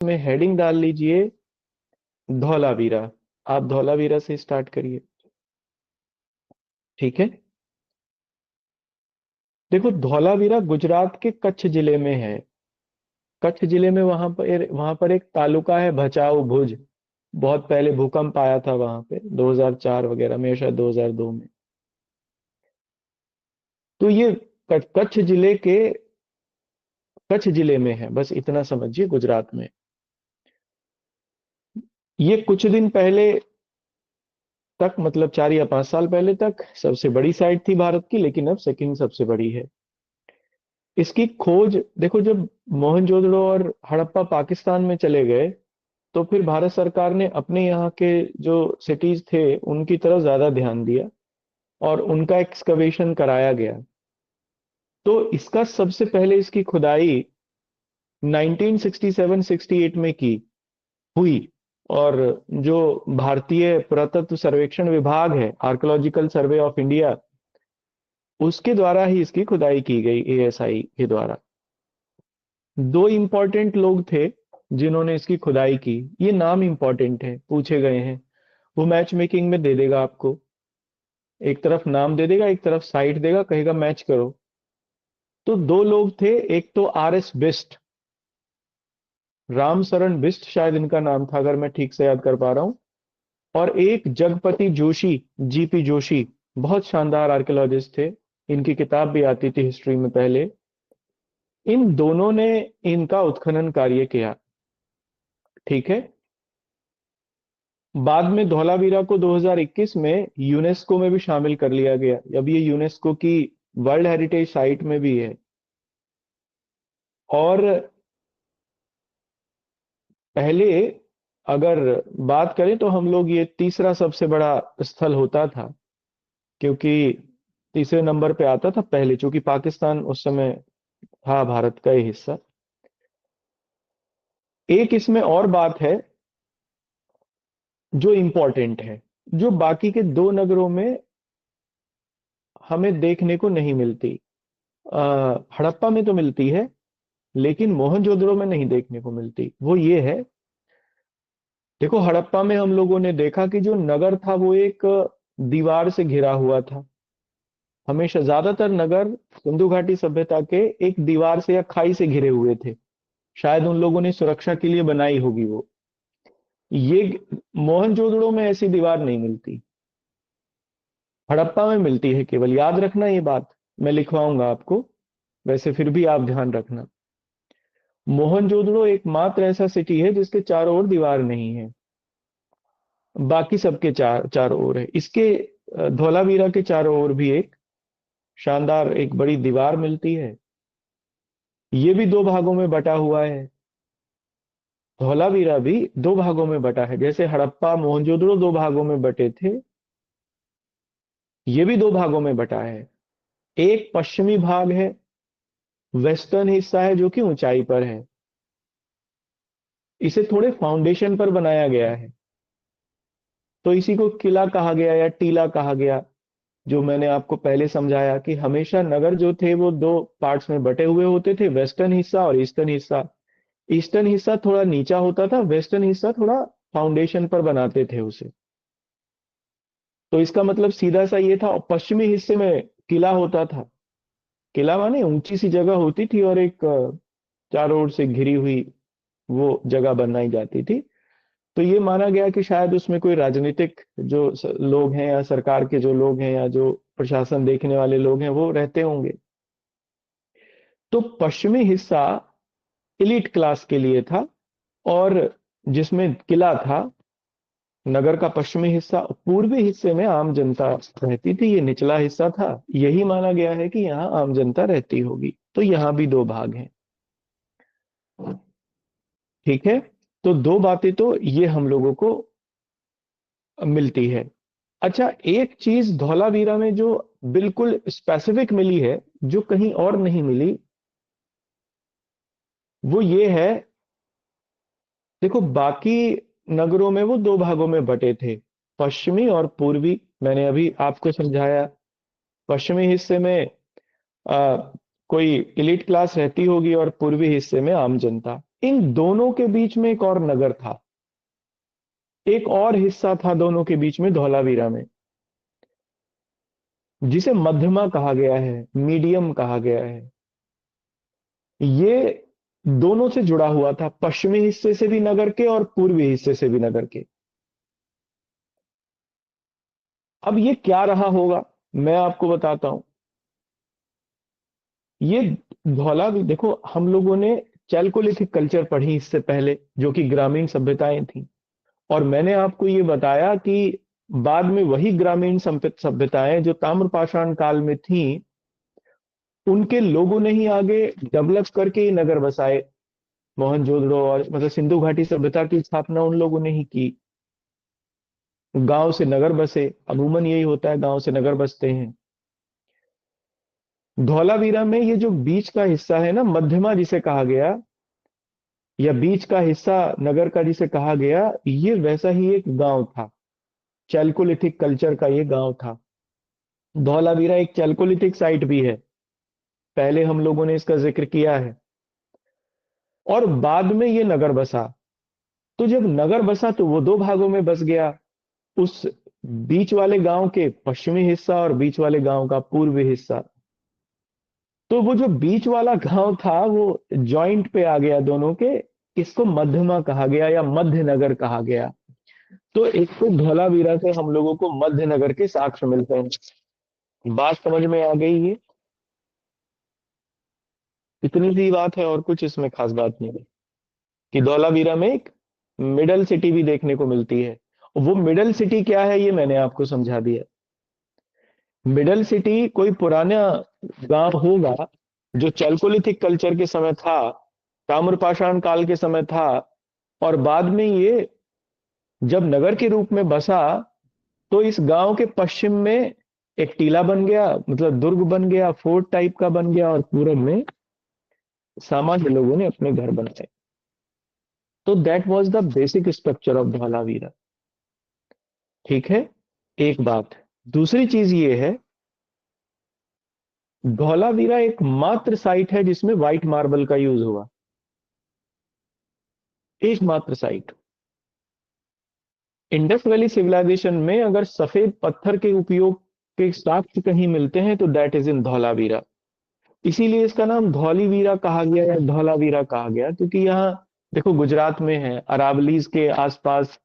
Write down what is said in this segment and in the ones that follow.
में हेडिंग डाल लीजिए धौलावीरा। आप धौलावीरा से स्टार्ट करिए। ठीक है। देखो, धौलावीरा गुजरात के कच्छ जिले में है। कच्छ जिले में वहां पर एक तालुका है भचाऊ भुज। बहुत पहले भूकंप आया था वहां पे 2004 वगैरह में, शायद 2002 में। तो ये कच्छ जिले में है, बस इतना समझिए, गुजरात में। ये कुछ दिन पहले तक, मतलब 4 या 5 साल पहले तक सबसे बड़ी साइट थी भारत की, लेकिन अब सेकंड सबसे बड़ी है। इसकी खोज देखो, जब मोहनजोदड़ो और हड़प्पा पाकिस्तान में चले गए, तो फिर भारत सरकार ने अपने यहाँ के जो सिटीज थे उनकी तरफ ज्यादा ध्यान दिया और उनका एक्सकवेशन कराया गया। तो इसका सबसे पहले इसकी खुदाई 1967-68 में की हुई। और जो भारतीय पुरातत्व सर्वेक्षण विभाग है, आर्कोलॉजिकल सर्वे ऑफ इंडिया, उसके द्वारा ही इसकी खुदाई की गई, एएसआई के द्वारा। दो इंपॉर्टेंट लोग थे जिन्होंने इसकी खुदाई की। ये नाम इंपॉर्टेंट है, पूछे गए हैं। वो मैच मेकिंग में दे देगा आपको, एक तरफ नाम दे देगा, एक तरफ साइट देगा, कहेगा मैच करो। तो दो लोग थे, एक तो RS बिस्ट, रामशरण बिस्ट शायद इनका नाम था, अगर मैं ठीक से याद कर पा रहा हूं। और एक जगपति जोशी, GP जोशी, बहुत शानदार आर्कियोलॉजिस्ट थे। इनकी किताब भी आती थी हिस्ट्री में पहले। इन दोनों ने इनका उत्खनन कार्य किया। ठीक है। बाद में धौलावीरा को 2021 में यूनेस्को में भी शामिल कर लिया गया। अब ये यूनेस्को की वर्ल्ड हेरिटेज साइट में भी है। और पहले अगर बात करें तो हम लोग, ये तीसरा सबसे बड़ा स्थल होता था, क्योंकि तीसरे नंबर पे आता था पहले, चूंकि पाकिस्तान उस समय था भारत का ही हिस्सा। एक इसमें और बात है जो इंपॉर्टेंट है, जो बाकी के दो नगरों में हमें देखने को नहीं मिलती। हड़प्पा में तो मिलती है, लेकिन मोहनजोदड़ो में नहीं देखने को मिलती। वो ये है, देखो, हड़प्पा में हम लोगों ने देखा कि जो नगर था वो एक दीवार से घिरा हुआ था। हमेशा ज्यादातर नगर सिंधु घाटी सभ्यता के एक दीवार से या खाई से घिरे हुए थे। शायद उन लोगों ने सुरक्षा के लिए बनाई होगी वो। ये मोहनजोदड़ो में ऐसी दीवार नहीं मिलती, हड़प्पा में मिलती है केवल। याद रखना ये बात, मैं लिखवाऊंगा आपको, वैसे फिर भी आप ध्यान रखना। मोहनजोदड़ो एकमात्र ऐसा सिटी है जिसके चारों ओर दीवार नहीं है, बाकी सबके चारों ओर है। इसके धौलावीरा के चारों ओर भी एक शानदार एक बड़ी दीवार मिलती है। ये भी दो भागों में बटा हुआ है। धौलावीरा भी दो भागों में बटा है, जैसे हड़प्पा मोहनजोदड़ो दो भागों में बटे थे, ये भी दो भागों में बटा है। एक पश्चिमी भाग है, वेस्टर्न हिस्सा है, जो कि ऊंचाई पर है। इसे थोड़े फाउंडेशन पर बनाया गया है, तो इसी को किला कहा गया या टीला कहा गया। जो मैंने आपको पहले समझाया कि हमेशा नगर जो थे वो दो पार्ट्स में बटे हुए होते थे, वेस्टर्न हिस्सा और ईस्टर्न हिस्सा। ईस्टर्न हिस्सा थोड़ा नीचा होता था, वेस्टर्न हिस्सा थोड़ा फाउंडेशन पर बनाते थे उसे। तो इसका मतलब सीधा सा ये था। और पश्चिमी हिस्से में किला होता था। किला माने ऊंची सी जगह होती थी और एक चारों ओर से घिरी हुई वो जगह बनाई जाती थी। तो ये माना गया कि शायद उसमें कोई राजनीतिक जो लोग हैं, या सरकार के जो लोग हैं, या जो प्रशासन देखने वाले लोग हैं, वो रहते होंगे। तो पश्चिमी हिस्सा इलीट क्लास के लिए था, और जिसमें किला था, नगर का पश्चिमी हिस्सा। पूर्वी हिस्से में आम जनता रहती थी, ये निचला हिस्सा था। यही माना गया है कि यहाँ आम जनता रहती होगी। तो यहाँ भी दो भाग हैं। ठीक है। तो दो बातें तो ये हम लोगों को मिलती है। अच्छा, एक चीज धौलावीरा में जो बिल्कुल स्पेसिफिक मिली है, जो कहीं और नहीं मिली, वो ये है। देखो, बाकी नगरों में वो दो भागों में बटे थे, पश्चिमी और पूर्वी। मैंने अभी आपको समझाया। पश्चिमी हिस्से में आ, कोई इलीट क्लास रहती होगी और पूर्वी हिस्से में आम जनता। इन दोनों के बीच में एक और नगर था, एक और हिस्सा था दोनों के बीच में धौलावीरा में, जिसे मध्यमा कहा गया है, मीडियम कहा गया है। ये दोनों से जुड़ा हुआ था, पश्चिमी हिस्से से भी नगर के और पूर्वी हिस्से से भी नगर के। अब ये क्या रहा होगा, मैं आपको बताता हूं। ये धौलावी देखो, हम लोगों ने चैल्कोलिथिक कल्चर पढ़ी इससे पहले, जो कि ग्रामीण सभ्यताएं थी। और मैंने आपको ये बताया कि बाद में वही ग्रामीण सभ्यताएं जो ताम्रपाषाण काल में थी, उनके लोगों ने ही आगे डेवलप करके ये नगर बसाए। मोहनजोदड़ो और मतलब सिंधु घाटी सभ्यता की स्थापना उन लोगों ने ही की। गांव से नगर बसे, अमूमन यही होता है, गांव से नगर बसते हैं। धौलावीरा में ये जो बीच का हिस्सा है ना, मध्यमा जिसे कहा गया, या बीच का हिस्सा नगर का जिसे कहा गया, ये वैसा ही एक गांव था। चैल्कोलिथिक कल्चर का ये गांव था। धौलावीरा एक चैल्कोलिथिक साइट भी है, पहले हम लोगों ने इसका जिक्र किया है। और बाद में ये नगर बसा। तो जब नगर बसा तो वो दो भागों में बस गया, उस बीच वाले गांव के पश्चिमी हिस्सा और बीच वाले गांव का पूर्वी हिस्सा। तो वो जो बीच वाला गांव था वो जॉइंट पे आ गया दोनों के। इसको मध्यमा कहा गया या मध्य नगर कहा गया। तो एक तो धौलावीरा से हम लोगों को मध्य नगर के साक्ष्य मिलते हैं। बात समझ में आ गई ये? इतनी सी बात है, और कुछ इसमें खास बात नहीं है। कि धौलावीरा में एक मिडल सिटी भी देखने को मिलती है। वो मिडल सिटी क्या है ये मैंने आपको समझा दिया। मिडल सिटी कोई पुराना गांव होगा जो चैल्कोलिथिक कल्चर के समय था, ताम्रपाषाण काल के समय था, और बाद में ये जब नगर के रूप में बसा, तो इस गांव के पश्चिम में एक टीला बन गया, मतलब दुर्ग बन गया, फोर्ट टाइप का बन गया, और पूरब में सामान्य लोगों ने अपने घर बनाए। तो that was the basic structure of Dholavira. ठीक है, एक बात। दूसरी चीज ये है, धौलावीरा एकमात्र साइट है जिसमें व्हाइट मार्बल का यूज हुआ। एकमात्र साइट। इंडस वैली सिविलाइजेशन में अगर सफेद पत्थर के उपयोग के साक्ष्य कहीं मिलते हैं तो दैट इज इन धौलावीरा। इसीलिए इसका नाम धौलीवीरा कहा गया या धौलावीरा कहा गया, क्योंकि यहाँ देखो गुजरात में है, अरावलीज के आसपास,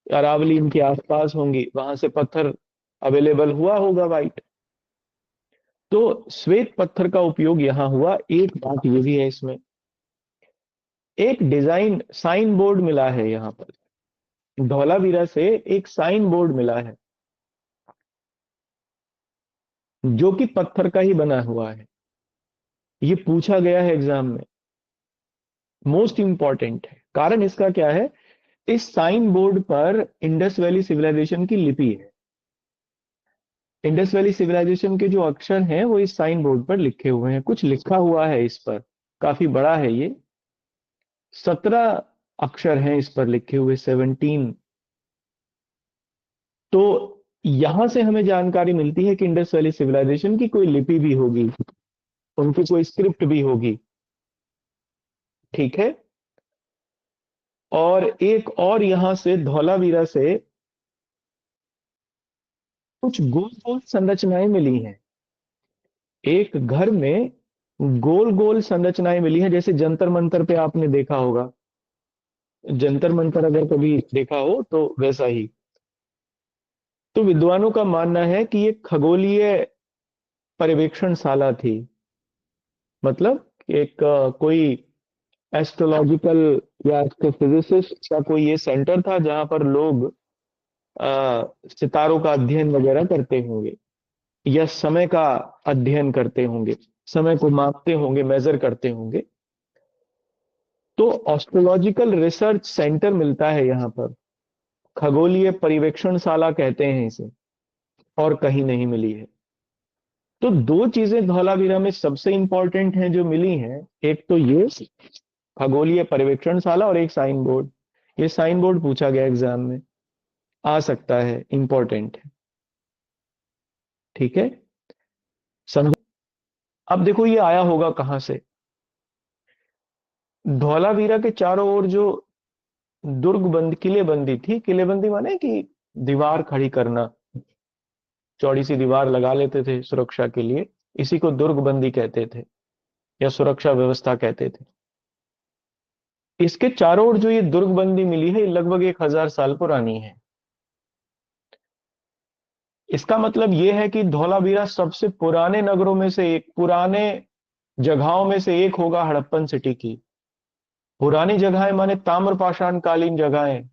अरावली इनके आसपास होंगी, वहां से पत्थर अवेलेबल हुआ होगा वाइट। तो श्वेत पत्थर का उपयोग यहां हुआ। एक बात ये भी है इसमें, एक डिजाइन साइन बोर्ड मिला है यहां पर। धौलावीरा से एक साइन बोर्ड मिला है, जो कि पत्थर का ही बना हुआ है। ये पूछा गया है एग्जाम में, मोस्ट इंपॉर्टेंट है। कारण इसका क्या है, इस साइन बोर्ड पर इंडस वैली सिविलाइजेशन की लिपि है। इंडस वैली सिविलाइजेशन के जो अक्षर हैं वो इस साइन बोर्ड पर लिखे हुए हैं, कुछ लिखा हुआ है इस पर। काफी बड़ा है ये, 17 अक्षर हैं इस पर लिखे हुए, 17। तो यहां से हमें जानकारी मिलती है कि इंडस वैली सिविलाइजेशन की कोई लिपि भी होगी, उनकी कोई स्क्रिप्ट भी होगी। ठीक है। और एक और यहां से धौलावीरा से कुछ गोल गोल संरचनाएं मिली हैं। एक घर में गोल गोल संरचनाएं मिली हैं, जैसे जंतर मंतर पे आपने देखा होगा। जंतर मंतर अगर कभी देखा हो तो वैसा ही। तो विद्वानों का मानना है कि ये खगोलीय पर्यवेक्षणशाला थी। मतलब एक कोई एस्ट्रोलॉजिकल या एस्ट्रोफिजिसिस्ट का कोई ये सेंटर था जहां पर लोग सितारों का अध्ययन वगैरह करते होंगे, या समय का अध्ययन करते होंगे, समय को मापते होंगे, मेजर करते होंगे। तो एस्ट्रोलॉजिकल रिसर्च सेंटर मिलता है यहाँ पर, खगोलीय पर्यवेक्षणशाला कहते हैं इसे, और कहीं नहीं मिली है। तो दो चीजें धौलावीरा में सबसे इंपॉर्टेंट हैं जो मिली हैं, एक तो ये खगोलीय पर्यवेक्षणशाला, और एक साइन बोर्ड। ये साइन बोर्ड पूछा गया एग्जाम में, आ सकता है, इंपॉर्टेंट है। ठीक है, समझो। अब देखो ये आया होगा कहां से। धौलावीरा के चारों ओर जो किलेबंदी थी, किलेबंदी माने कि दीवार खड़ी करना, चौड़ी सी दीवार लगा लेते थे सुरक्षा के लिए, इसी को दुर्गबंदी कहते थे या सुरक्षा व्यवस्था कहते थे। इसके चारों ओर जो ये दुर्गबंदी मिली है, ये लगभग 1,000 साल पुरानी है। इसका मतलब ये है कि धौलावीरा सबसे पुराने नगरों में से एक, पुराने जगहों में से एक होगा हड़प्पन सिटी की। पुरानी जगहें माने ताम्रपाषाण कालीन जगहें,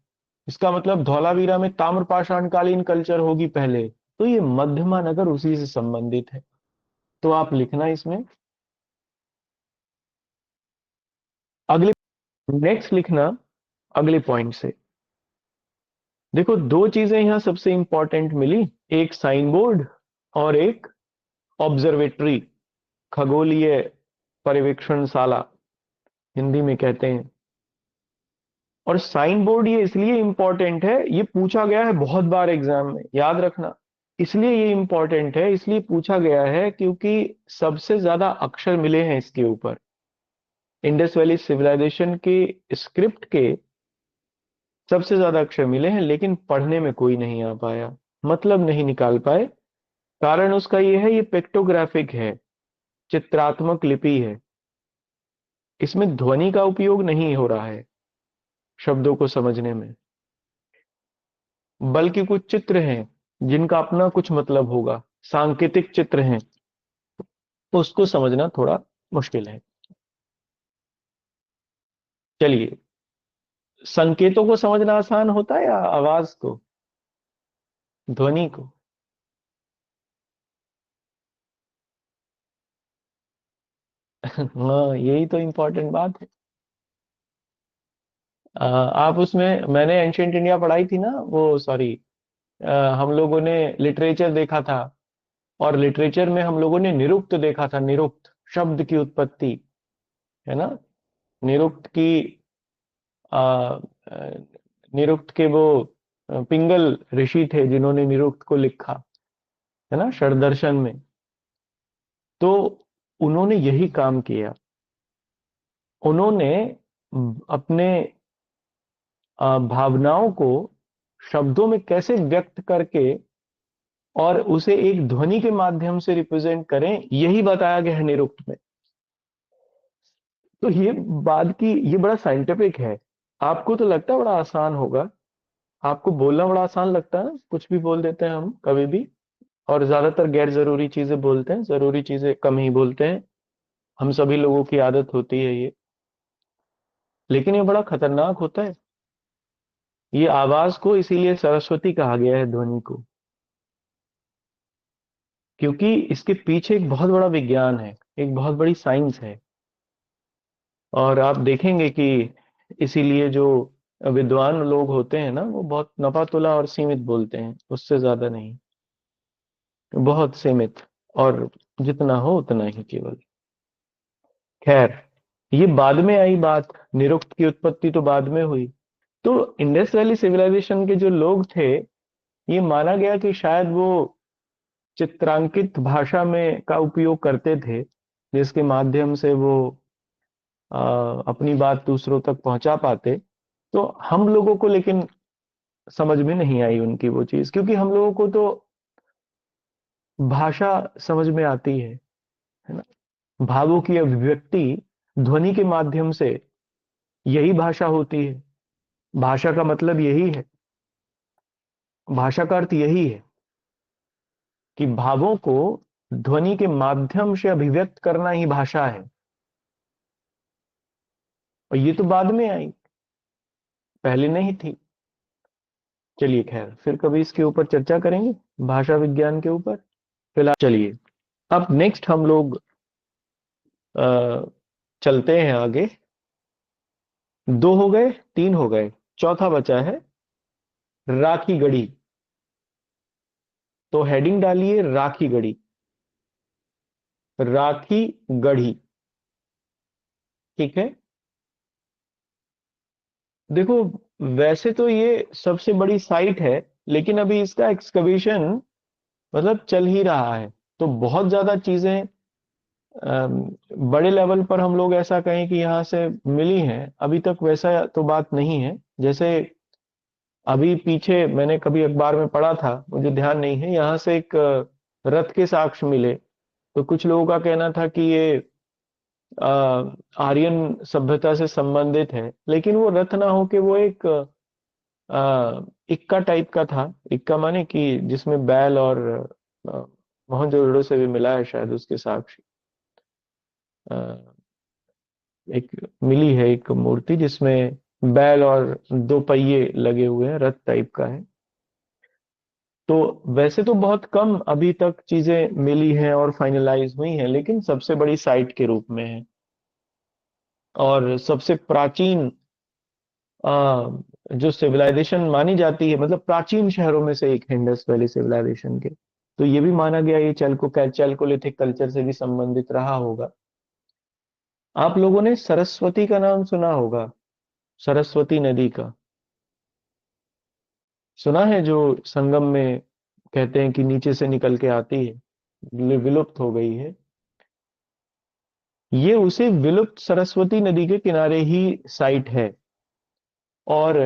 इसका मतलब धौलावीरा में ताम्रपाषाण कालीन कल्चर होगी पहले, तो ये मध्यमा नगर उसी से संबंधित है। तो आप लिखना इसमें अगले, नेक्स्ट लिखना अगले पॉइंट से। देखो दो चीजें यहां सबसे इंपॉर्टेंट मिली, एक साइन बोर्ड और एक ऑब्जर्वेटरी, खगोलीय पर्यवेक्षणशाला हिंदी में कहते हैं। और साइन बोर्ड ये इसलिए इंपॉर्टेंट है, ये पूछा गया है बहुत बार एग्जाम में, याद रखना। इसलिए ये इंपॉर्टेंट है, इसलिए पूछा गया है क्योंकि सबसे ज्यादा अक्षर मिले हैं इसके ऊपर। इंडस वैली सिविलाइजेशन के स्क्रिप्ट के सबसे ज्यादा अक्षर मिले हैं, लेकिन पढ़ने में कोई नहीं आ पाया, मतलब नहीं निकाल पाए। कारण उसका यह है, ये पिक्टोग्राफिक है, चित्रात्मक लिपि है, इसमें ध्वनि का उपयोग नहीं हो रहा है शब्दों को समझने में, बल्कि कुछ चित्र हैं जिनका अपना कुछ मतलब होगा, सांकेतिक चित्र हैं, उसको समझना थोड़ा मुश्किल है। चलिए, संकेतों को समझना आसान होता है या आवाज को, ध्वनि को? हाँ, यही तो इंपॉर्टेंट बात है। आप उसमें, मैंने एंशियंट इंडिया पढ़ाई थी ना, वो सॉरी, हम लोगों ने लिटरेचर देखा था, और लिटरेचर में हम लोगों ने निरुक्त देखा था, निरुक्त शब्द की उत्पत्ति, है ना। निरुक्त की आ, आ, निरुक्त के वो पिंगल ऋषि थे जिन्होंने निरुक्त को लिखा, है ना, षडदर्शन में। तो उन्होंने यही काम किया, उन्होंने अपने भावनाओं को शब्दों में कैसे व्यक्त करके और उसे एक ध्वनि के माध्यम से रिप्रेजेंट करें, यही बताया गया है निरुक्त में। तो ये बात की, ये बड़ा साइंटिफिक है। आपको तो लगता है बड़ा आसान होगा, आपको बोलना बड़ा आसान लगता है, कुछ भी बोल देते हैं हम कभी भी, और ज्यादातर गैर जरूरी चीजें बोलते हैं, जरूरी चीजें कम ही बोलते हैं, हम सभी लोगों की आदत होती है ये। लेकिन ये बड़ा खतरनाक होता है, ये आवाज को इसीलिए सरस्वती कहा गया है, ध्वनि को, क्योंकि इसके पीछे एक बहुत बड़ा विज्ञान है, एक बहुत बड़ी साइंस है। और आप देखेंगे कि इसीलिए जो विद्वान लोग होते हैं ना, वो बहुत नपातुला और सीमित बोलते हैं, उससे ज्यादा नहीं, बहुत सीमित, और जितना हो उतना ही केवल। खैर, ये बाद में आई बात, निरुक्त की उत्पत्ति तो बाद में हुई। तो इंडस वैली सिविलाइजेशन के जो लोग थे, ये माना गया कि शायद वो चित्रांकित भाषा में का उपयोग करते थे, जिसके माध्यम से वो अपनी बात दूसरों तक पहुंचा पाते। तो हम लोगों को लेकिन समझ में नहीं आई उनकी वो चीज, क्योंकि हम लोगों को तो भाषा समझ में आती है ना, भावों की अभिव्यक्ति ध्वनि के माध्यम से, यही भाषा होती है। भाषा का मतलब यही है, भाषा का अर्थ यही है कि भावों को ध्वनि के माध्यम से अभिव्यक्त करना ही भाषा है। और ये तो बाद में आई, पहले नहीं थी। चलिए खैर, फिर कभी इसके ऊपर चर्चा करेंगे, भाषा विज्ञान के ऊपर। फिलहाल चलिए, अब नेक्स्ट हम लोग चलते हैं आगे। दो हो गए, तीन हो गए, चौथा बचा है राखी गढ़ी। तो हेडिंग डालिए राखी गढ़ी, राखी गढ़ी, ठीक है। देखो, वैसे तो ये सबसे बड़ी साइट है, लेकिन अभी इसका एक्सकवेशन मतलब चल ही रहा है, तो बहुत ज्यादा चीजें बड़े लेवल पर हम लोग ऐसा कहें कि यहाँ से मिली हैं, अभी तक वैसा तो बात नहीं है। जैसे अभी पीछे मैंने कभी अखबार में पढ़ा था, मुझे ध्यान नहीं है, यहाँ से एक रथ के साक्ष्य मिले। तो कुछ लोगों का कहना था कि ये अ, आर्यन सभ्यता से संबंधित है, लेकिन वो रथ ना हो के वो एक इक्का टाइप का था। इक्का माने कि जिसमें बैल और अ, मोहनजोदड़ो से भी मिला है शायद उसके साक्ष्य। अ, एक मिली है एक मूर्ति जिसमें बैल और दो पहिए लगे हुए हैं, रथ टाइप का है। तो वैसे तो बहुत कम अभी तक चीजें मिली हैं और फाइनलाइज हुई हैं, लेकिन सबसे बड़ी साइट के रूप में है। और सबसे प्राचीन जो सिविलाइजेशन मानी जाती है, मतलब प्राचीन शहरों में से एक है इंडस वैली सिविलाइजेशन के। तो ये भी माना गया ये चैल्कोलिथिक कल्चर से भी संबंधित रहा होगा। आप लोगों ने सरस्वती का नाम सुना होगा, सरस्वती नदी का सुना है, जो संगम में कहते हैं कि नीचे से निकल के आती है, विलुप्त हो गई है। ये उसे विलुप्त सरस्वती नदी के किनारे ही साइट है। और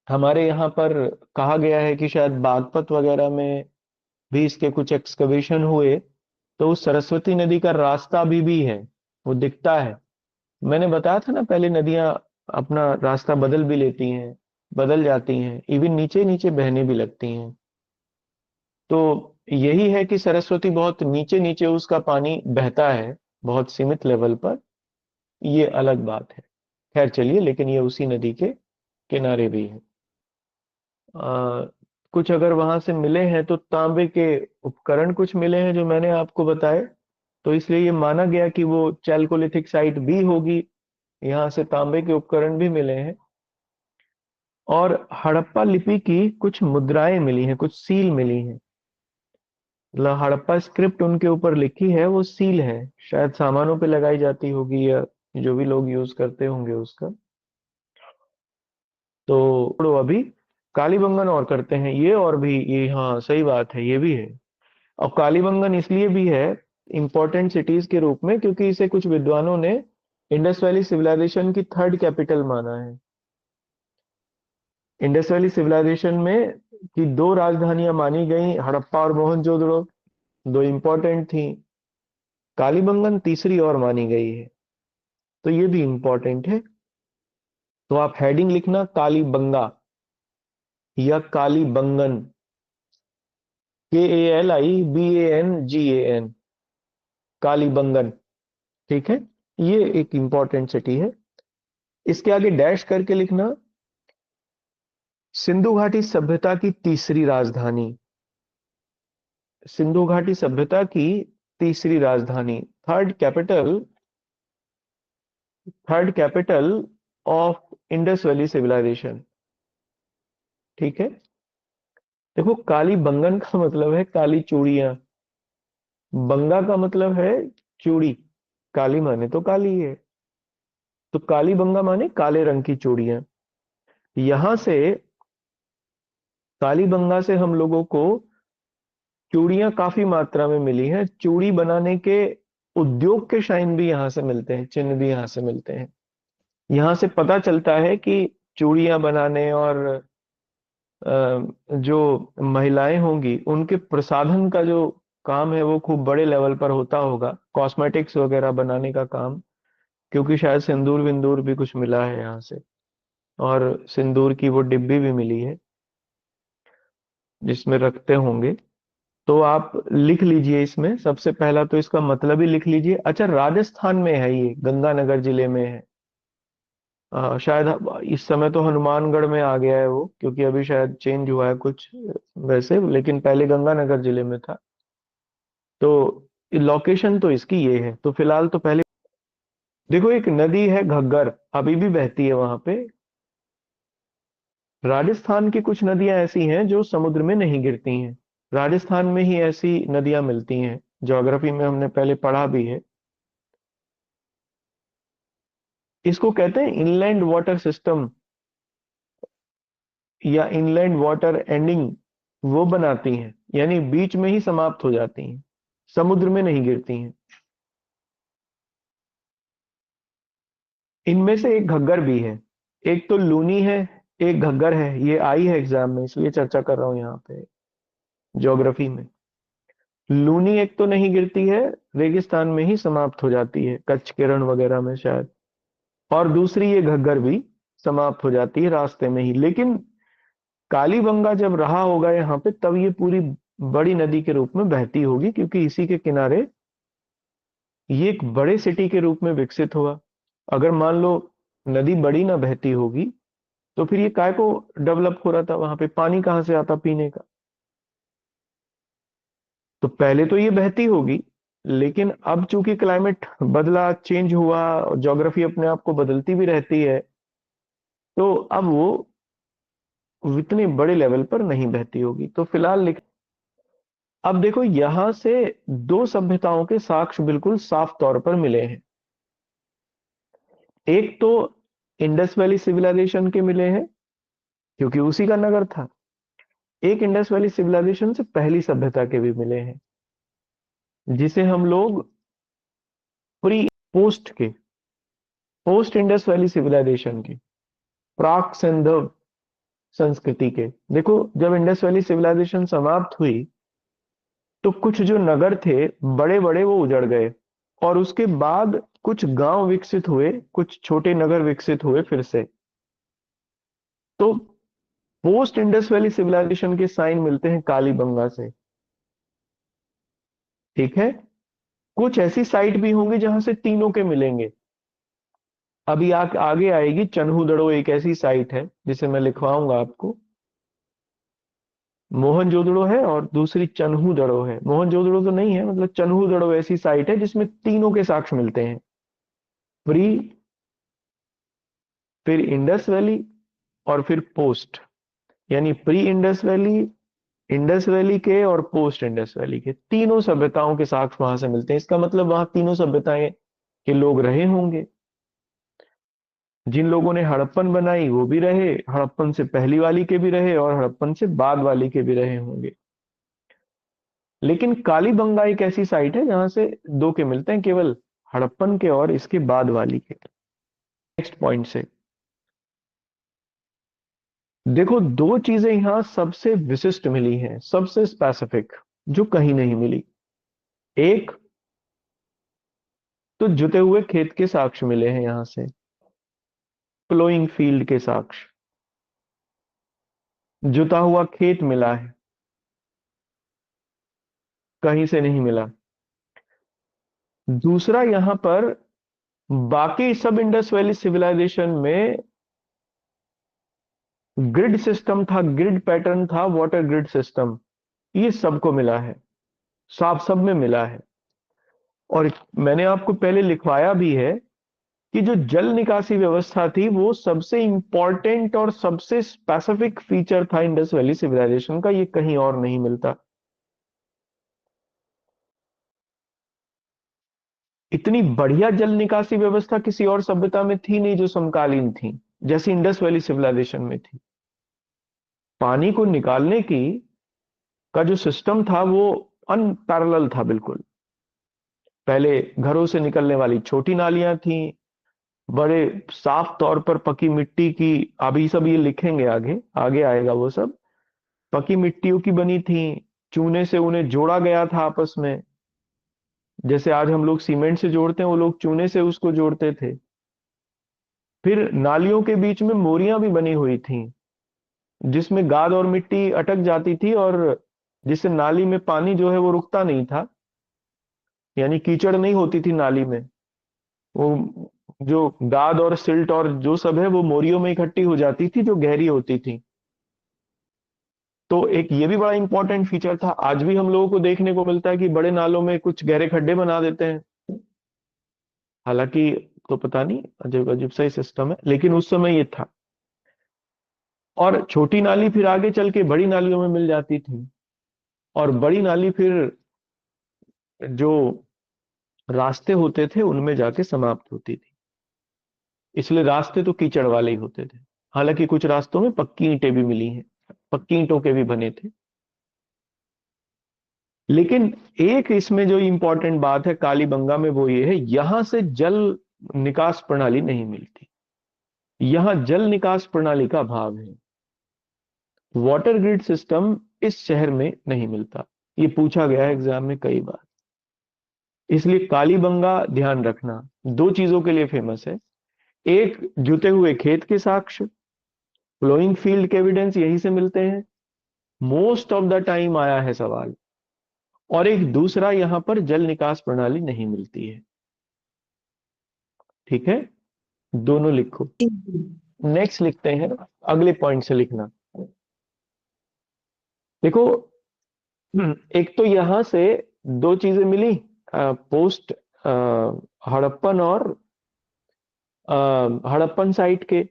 हमारे यहाँ पर कहा गया है कि शायद बागपत वगैरह में भी इसके कुछ एक्सकवेशन हुए, तो उस सरस्वती नदी का रास्ता भी है, वो दिखता है। मैंने बताया था ना पहले, नदियां अपना रास्ता बदल भी लेती हैं, बदल जाती हैं, इवन नीचे नीचे बहने भी लगती हैं। तो यही है कि सरस्वती बहुत नीचे नीचे उसका पानी बहता है, बहुत सीमित लेवल पर। ये अलग बात है। खैर चलिए, लेकिन ये उसी नदी के किनारे भी है। आ, कुछ अगर वहां से मिले हैं तो तांबे के उपकरण कुछ मिले हैं जो मैंने आपको बताए। तो इसलिए ये माना गया कि वो चैल्कोलिथिक साइट भी होगी। यहाँ से तांबे के उपकरण भी मिले हैं। और हड़प्पा लिपि की कुछ मुद्राएं मिली हैं, कुछ सील मिली हैं। मतलब हड़प्पा स्क्रिप्ट उनके ऊपर लिखी है, वो सील है। शायद सामानों पे लगाई जाती होगी, या जो भी लोग यूज करते होंगे उसका। तो अभी कालीबंगन और करते हैं ये, और भी ये, हाँ सही बात है, ये भी है। और कालीबंगन इसलिए भी है इंपॉर्टेंट सिटीज के रूप में, क्योंकि इसे कुछ विद्वानों ने इंडस वैली सिविलाइजेशन की थर्ड कैपिटल माना है। इंडस वैली सिविलाइजेशन में की दो राजधानियां मानी गई, हड़प्पा और मोहनजोदड़ो, दो इंपॉर्टेंट थी। कालीबंगन तीसरी और मानी गई है, तो ये भी इंपॉर्टेंट है। तो आप हेडिंग लिखना कालीबंगा या कालीबंगन, KALIBANGAN, कालीबंगन। ठीक है, ये एक इंपॉर्टेंट सिटी है। इसके आगे डैश करके लिखना सिंधु घाटी सभ्यता की तीसरी राजधानी, सिंधु घाटी सभ्यता की तीसरी राजधानी, third capital, third capital of Indus valley civilisation. ठीक है। देखो, काली बंगन का मतलब है काली चूड़ियां, बंगा का मतलब है चूड़ी, काली माने तो काली है, तो काली बंगा माने काले रंग की चूड़ियां। यहां से, काली बंगा से हम लोगों को चूड़ियां काफी मात्रा में मिली हैं। चूड़ी बनाने के उद्योग के शाइन भी यहाँ से मिलते हैं, चिन्ह भी यहाँ से मिलते हैं। यहाँ से पता चलता है कि चूड़ियां बनाने और जो महिलाएं होंगी उनके प्रसाधन का जो काम है वो खूब बड़े लेवल पर होता होगा, कॉस्मेटिक्स वगैरह बनाने का काम। क्योंकि शायद सिंदूर विंदूर भी कुछ मिला है यहाँ से, और सिंदूर की वो डिब्बी भी मिली है जिसमें रखते होंगे। तो आप लिख लीजिए, इसमें सबसे पहला तो इसका मतलब ही लिख लीजिए। अच्छा, राजस्थान में है, ये गंगानगर जिले में है। शायद इस समय तो हनुमानगढ़ में आ गया है वो, क्योंकि अभी शायद चेंज हुआ है कुछ वैसे, लेकिन पहले गंगानगर जिले में था। तो लोकेशन तो इसकी ये है। तो फिलहाल तो पहले देखो, एक नदी है घग्गर, अभी भी बहती है वहां पे। राजस्थान की कुछ नदियां ऐसी हैं जो समुद्र में नहीं गिरती हैं, राजस्थान में ही ऐसी नदियां मिलती हैं। ज्योग्राफी में हमने पहले पढ़ा भी है। इसको कहते हैं इनलैंड वाटर सिस्टम, या इनलैंड वाटर एंडिंग वो बनाती हैं, यानी बीच में ही समाप्त हो जाती हैं। समुद्र में नहीं गिरती हैं। इनमें से एक घग्गर भी है। एक तो लूनी है, एक घग्गर है। ये आई है एग्जाम में, इसलिए चर्चा कर रहा हूं यहाँ पे ज्योग्राफी में। लूनी एक तो नहीं गिरती है, रेगिस्तान में ही समाप्त हो जाती है, कच्छ के रण वगैरह में शायद। और दूसरी ये घग्गर भी समाप्त हो जाती है रास्ते में ही। लेकिन कालीबंगा जब रहा होगा यहाँ पे, तब ये पूरी बड़ी नदी के रूप में बहती होगी, क्योंकि इसी के किनारे ये एक बड़े सिटी के रूप में विकसित हुआ। अगर मान लो नदी बड़ी ना बहती होगी, तो फिर ये काय को डेवलप हो रहा था, वहां पे पानी कहाँ से आता पीने का। तो पहले तो ये बहती होगी, लेकिन अब चूंकि क्लाइमेट बदला, चेंज हुआ, ज्योग्राफी अपने आप को बदलती भी रहती है, तो अब वो इतने बड़े लेवल पर नहीं बहती होगी। तो फिलहाल लिख, अब देखो यहां से दो सभ्यताओं के साक्ष्य बिल्कुल साफ तौर पर मिले हैं। एक तो इंडस वैली सिविलाइजेशन के मिले हैं, क्योंकि उसी का नगर था। एक इंडस वैली सिविलाइजेशन से पहली सभ्यता के भी मिले हैं, जिसे हम लोग प्री पोस्ट के, पोस्ट इंडस वैली सिविलाइजेशन के, प्राक सिंधु संस्कृति के। देखो जब इंडस वैली सिविलाइजेशन समाप्त हुई, तो कुछ जो नगर थे बड़े बड़े वो उजड़ गए, और उसके बाद कुछ गांव विकसित हुए, कुछ छोटे नगर विकसित हुए फिर से। तो पोस्ट इंडस वैली सिविलाइजेशन के साइन मिलते हैं कालीबंगा से। ठीक है। कुछ ऐसी साइट भी होंगी जहां से तीनों के मिलेंगे। अभी आगे आएगी चन्हूदड़ो, एक ऐसी साइट है जिसे मैं लिखवाऊंगा आपको। मोहनजोदड़ो है और दूसरी चन्हूदड़ो है। मोहनजोदड़ो तो नहीं है, मतलब चन्हूदड़ो ऐसी साइट है जिसमें तीनों के साक्ष्य मिलते हैं। प्री, फिर इंडस वैली, और फिर पोस्ट। यानी pre Indus valley, Indus valley के और पोस्ट इंडस वैली के तीनों सभ्यताओं के साक्ष्य वहां से मिलते हैं। इसका मतलब वहां तीनों सभ्यताएं के लोग रहे होंगे। जिन लोगों ने हड़प्पन बनाई वो भी रहे, हड़प्पन से पहली वाली के भी रहे, और हड़प्पन से बाद वाली के भी रहे होंगे। लेकिन कालीबंगा एक ऐसी साइट है जहां से दो के मिलते हैं, केवल हड़प्पन के और इसके बाद वाली के। नेक्स्ट पॉइंट से देखो, दो चीजें यहां सबसे विशिष्ट मिली हैं, सबसे स्पेसिफिक, जो कहीं नहीं मिली। एक तो जुते हुए खेत के साक्ष्य मिले हैं यहां से, प्लोइंग फील्ड के साक्ष्य, जुता हुआ खेत मिला है, कहीं से नहीं मिला। दूसरा, यहां पर बाकी सब इंडस वैली सिविलाइजेशन में ग्रिड सिस्टम था, ग्रिड पैटर्न था, वाटर ग्रिड सिस्टम, ये सबको मिला है, साफ सब में मिला है। और मैंने आपको पहले लिखवाया भी है कि जो जल निकासी व्यवस्था थी वो सबसे इंपॉर्टेंट और सबसे स्पेसिफिक फीचर था इंडस वैली सिविलाइजेशन का, ये कहीं और नहीं मिलता। इतनी बढ़िया जल निकासी व्यवस्था किसी और सभ्यता में थी नहीं जो समकालीन थी, जैसी इंडस वैली सिविलाइजेशन में थी। पानी को निकालने की का जो सिस्टम था वो अनपैरेलल था बिल्कुल। पहले घरों से निकलने वाली छोटी नालियां थी, बड़े साफ तौर पर पकी मिट्टी की, अभी सब ये लिखेंगे, आगे आगे आएगा वो सब, पकी मिट्टियों की बनी थी। चूने से उन्हें जोड़ा गया था आपस में, जैसे आज हम लोग सीमेंट से जोड़ते हैं, वो लोग चूने से उसको जोड़ते थे। फिर नालियों के बीच में मोरियां भी बनी हुई थी, जिसमें गाद और मिट्टी अटक जाती थी, और जिससे नाली में पानी जो है वो रुकता नहीं था, यानी कीचड़ नहीं होती थी नाली में। वो जो गाद और सिल्ट और जो सब है वो मोरियों में इकट्ठी हो जाती थी, जो गहरी होती थी। तो एक ये भी बड़ा इंपॉर्टेंट फीचर था। आज भी हम लोगों को देखने को मिलता है कि बड़े नालों में कुछ गहरे खड्डे बना देते हैं, हालांकि तो पता नहीं, अजीब अजीब सा ही सिस्टम है, लेकिन उस समय ये था। और छोटी नाली फिर आगे चल के बड़ी नालियों में मिल जाती थी, और बड़ी नाली फिर जो रास्ते होते थे उनमें जाके समाप्त होती थी। इसलिए रास्ते तो कीचड़ वाले ही होते थे। हालांकि कुछ रास्तों में पक्की ईंटें भी मिली हैं, पक्की ईंटों के भी बने थे। लेकिन एक इसमें जो इंपॉर्टेंट बात है कालीबंगा में वो ये है, यहां से जल निकास प्रणाली नहीं मिलती। यहां जल निकास प्रणाली का अभाव है। वाटर ग्रिड सिस्टम इस शहर में नहीं मिलता। ये पूछा गया है एग्जाम में कई बार। इसलिए कालीबंगा ध्यान रखना, दो चीजों के लिए फेमस है। एक, जुते हुए खेत के साक्ष्य, फ्लोइंग फील्ड के एविडेंस यहीं से मिलते हैं, मोस्ट ऑफ द टाइम आया है सवाल। और एक दूसरा, यहां पर जल निकास प्रणाली नहीं मिलती है। ठीक है, दोनों लिखो। जी। नेक्स्ट लिखते हैं, अगले पॉइंट से लिखना। देखो, एक तो यहां से दो चीजें मिली, पोस्ट हड़प्पन और हड़प्पन साइट के।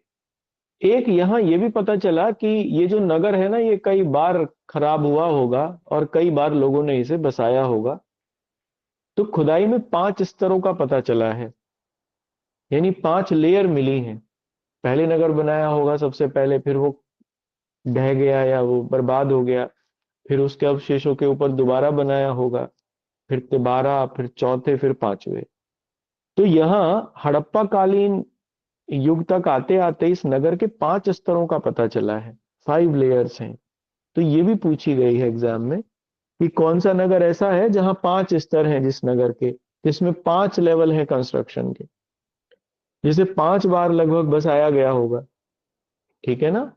एक यहां ये भी पता चला कि ये जो नगर है ना, ये कई बार खराब हुआ होगा और कई बार लोगों ने इसे बसाया होगा। तो खुदाई में 5 स्तरों का पता चला है, यानी 5 लेयर मिली हैं। पहले नगर बनाया होगा सबसे पहले, फिर वो ढह गया या वो बर्बाद हो गया, फिर उसके अवशेषों के ऊपर दोबारा बनाया होगा, फिर तिबारा, फिर चौथे, फिर पांचवे। तो यहाँ हड़प्पा कालीन युग तक आते आते इस नगर के 5 स्तरों का पता चला है, 5 लेयर्स हैं। तो ये भी पूछी गई है एग्जाम में कि कौन सा नगर ऐसा है जहां 5 स्तर हैं, जिस नगर के जिसमें 5 लेवल हैं कंस्ट्रक्शन के, जिसे 5 बार लगभग बसाया गया होगा। ठीक है ना,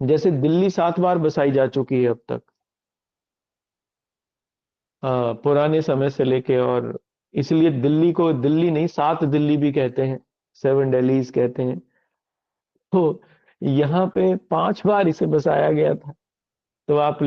जैसे दिल्ली 7 बार बसाई जा चुकी है अब तक, पुराने समय से लेके। और इसलिए दिल्ली को दिल्ली नहीं, 7 दिल्ली भी कहते हैं, 7 दिल्लीज कहते हैं। तो यहाँ पे 5 बार इसे बसाया गया था। तो आप